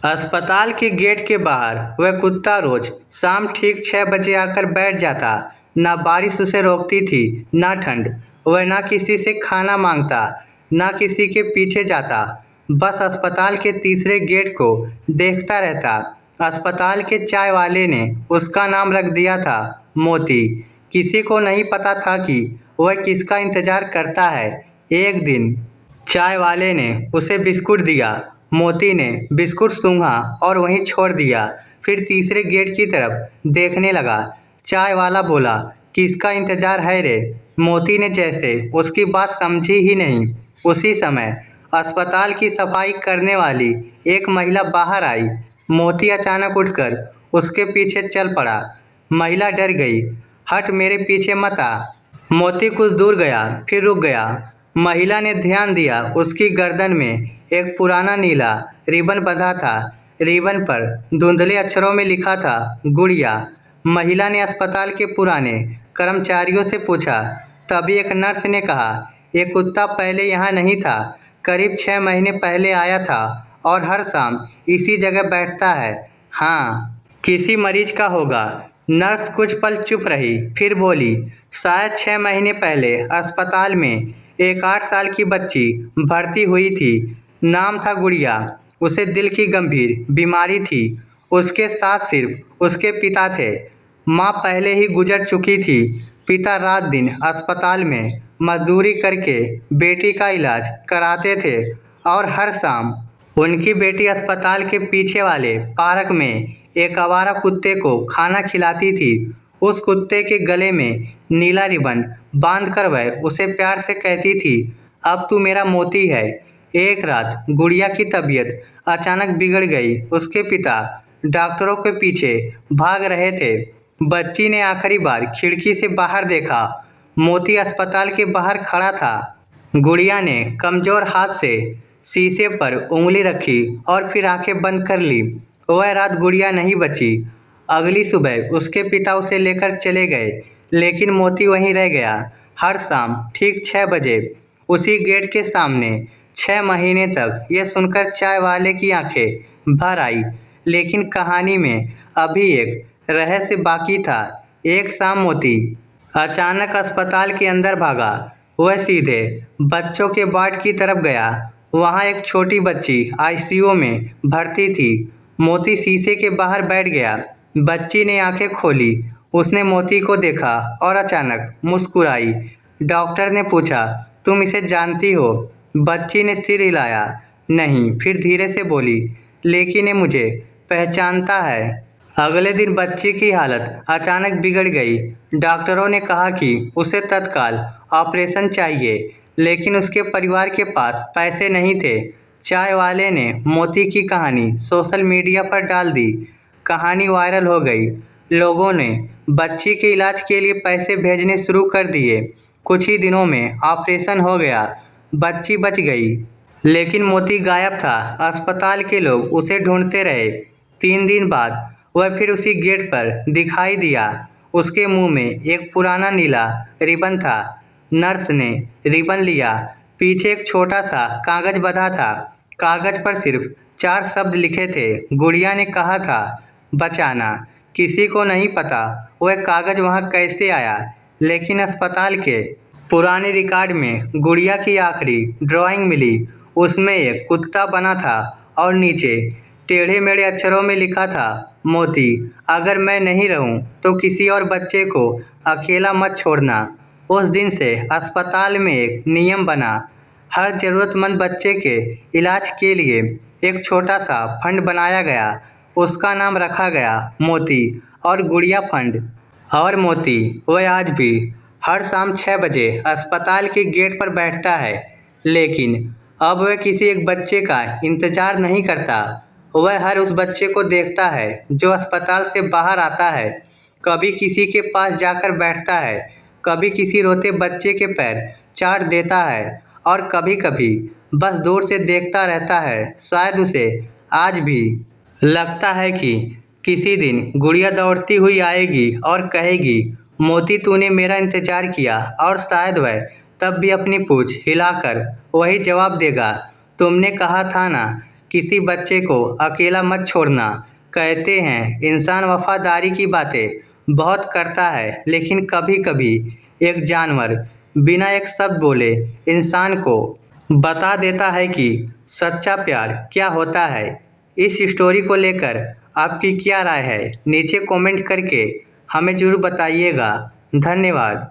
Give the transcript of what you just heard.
अस्पताल के गेट के बाहर वह कुत्ता रोज शाम ठीक 6 बजे आकर बैठ जाता। ना बारिश उसे रोकती थी, ना ठंड। वह ना किसी से खाना मांगता, ना किसी के पीछे जाता। बस अस्पताल के तीसरे गेट को देखता रहता। अस्पताल के चाय वाले ने उसका नाम रख दिया था मोती। किसी को नहीं पता था कि वह किसका इंतजार करता है। एक दिन चाय वाले ने उसे बिस्कुट दिया। मोती ने बिस्कुट सूंघा और वहीं छोड़ दिया। फिर तीसरे गेट की तरफ देखने लगा। चाय वाला बोला, किसका इंतजार है रे? मोती ने जैसे उसकी बात समझी ही नहीं। उसी समय अस्पताल की सफाई करने वाली एक महिला बाहर आई। मोती अचानक उठकर उसके पीछे चल पड़ा। महिला डर गई। हट, मेरे पीछे मत आ। मोती कुछ दूर गया, फिर रुक गया। महिला ने ध्यान दिया, उसकी गर्दन में एक पुराना नीला रिबन बंधा था। रिबन पर धुंधले अक्षरों में लिखा था गुड़िया। महिला ने अस्पताल के पुराने कर्मचारियों से पूछा। तभी एक नर्स ने कहा, ये कुत्ता पहले यहाँ नहीं था। करीब 6 महीने पहले आया था और हर शाम इसी जगह बैठता है। हाँ, किसी मरीज का होगा। नर्स कुछ पल चुप रही, फिर बोली, शायद 6 महीने पहले अस्पताल में एक 8 साल की बच्ची भर्ती हुई थी। नाम था गुड़िया। उसे दिल की गंभीर बीमारी थी। उसके साथ सिर्फ उसके पिता थे। माँ पहले ही गुजर चुकी थी। पिता रात दिन अस्पताल में मजदूरी करके बेटी का इलाज कराते थे और हर शाम उनकी बेटी अस्पताल के पीछे वाले पार्क में एक आवारा कुत्ते को खाना खिलाती थी। उस कुत्ते के गले में नीला रिबन बांधकर वह उसे प्यार से कहती थी, अब तू मेरा मोती है। एक रात गुड़िया की तबीयत अचानक बिगड़ गई। उसके पिता डॉक्टरों के पीछे भाग रहे थे। बच्ची ने आखिरी बार खिड़की से बाहर देखा। मोती अस्पताल के बाहर खड़ा था। गुड़िया ने कमजोर हाथ से शीशे पर उंगली रखी और फिर आंखें बंद कर ली। वह रात गुड़िया नहीं बची। अगली सुबह उसके पिता उसे लेकर चले गए, लेकिन मोती वहीं रह गया। हर शाम ठीक 6 बजे उसी गेट के सामने। 6 महीने तक यह सुनकर चाय वाले की आंखें भर आई। लेकिन कहानी में अभी एक रहस्य बाकी था। एक शाम मोती अचानक अस्पताल के अंदर भागा। वह सीधे बच्चों के वार्ड की तरफ गया। वहाँ एक छोटी बच्ची आईसीयू में भर्ती थी। मोती शीशे के बाहर बैठ गया। बच्ची ने आंखें खोली। उसने मोती को देखा और अचानक मुस्कुराई। डॉक्टर ने पूछा, तुम इसे जानती हो? बच्ची ने सिर हिलाया। नहीं। फिर धीरे से बोली, लेकिन ये मुझे पहचानता है। अगले दिन बच्ची की हालत अचानक बिगड़ गई। डॉक्टरों ने कहा कि उसे तत्काल ऑपरेशन चाहिए, लेकिन उसके परिवार के पास पैसे नहीं थे। चाय वाले ने मोती की कहानी सोशल मीडिया पर डाल दी। कहानी वायरल हो गई। लोगों ने बच्ची के इलाज के लिए पैसे भेजने शुरू कर दिए। कुछ ही दिनों में ऑपरेशन हो गया। बच्ची बच गई, लेकिन मोती गायब था। अस्पताल के लोग उसे ढूंढते रहे। 3 दिन बाद वह फिर उसी गेट पर दिखाई दिया। उसके मुंह में एक पुराना नीला रिबन था। नर्स ने रिबन लिया। पीछे एक छोटा सा कागज बंधा था। कागज पर सिर्फ 4 शब्द लिखे थे। गुड़िया ने कहा था, बचाना। किसी को नहीं पता वह कागज वहां कैसे आया, लेकिन अस्पताल के पुराने रिकॉर्ड में गुड़िया की आखिरी ड्राइंग मिली। उसमें एक कुत्ता बना था और नीचे टेढ़े मेढ़े अक्षरों में लिखा था, मोती, अगर मैं नहीं रहूं तो किसी और बच्चे को अकेला मत छोड़ना। उस दिन से अस्पताल में एक नियम बना, हर ज़रूरतमंद बच्चे के इलाज के लिए एक छोटा सा फंड बनाया गया। उसका नाम रखा गया मोती और गुड़िया फंड। और मोती वह आज भी हर शाम 6 बजे अस्पताल के गेट पर बैठता है, लेकिन अब वह किसी एक बच्चे का इंतजार नहीं करता। वह हर उस बच्चे को देखता है जो अस्पताल से बाहर आता है। कभी किसी के पास जाकर बैठता है, कभी किसी रोते बच्चे के पैर चाट देता है और कभी कभी बस दूर से देखता रहता है। शायद उसे आज भी लगता है कि किसी दिन गुड़िया दौड़ती हुई आएगी और कहेगी, मोती, तूने मेरा इंतजार किया। और शायद वह तब भी अपनी पूंछ हिलाकर वही जवाब देगा, तुमने कहा था ना किसी बच्चे को अकेला मत छोड़ना। कहते हैं इंसान वफादारी की बातें बहुत करता है, लेकिन कभी कभी एक जानवर बिना एक शब्द बोले इंसान को बता देता है कि सच्चा प्यार क्या होता है। इस स्टोरी को लेकर आपकी क्या राय है, नीचे कमेंट करके हमें ज़रूर बताइएगा। धन्यवाद।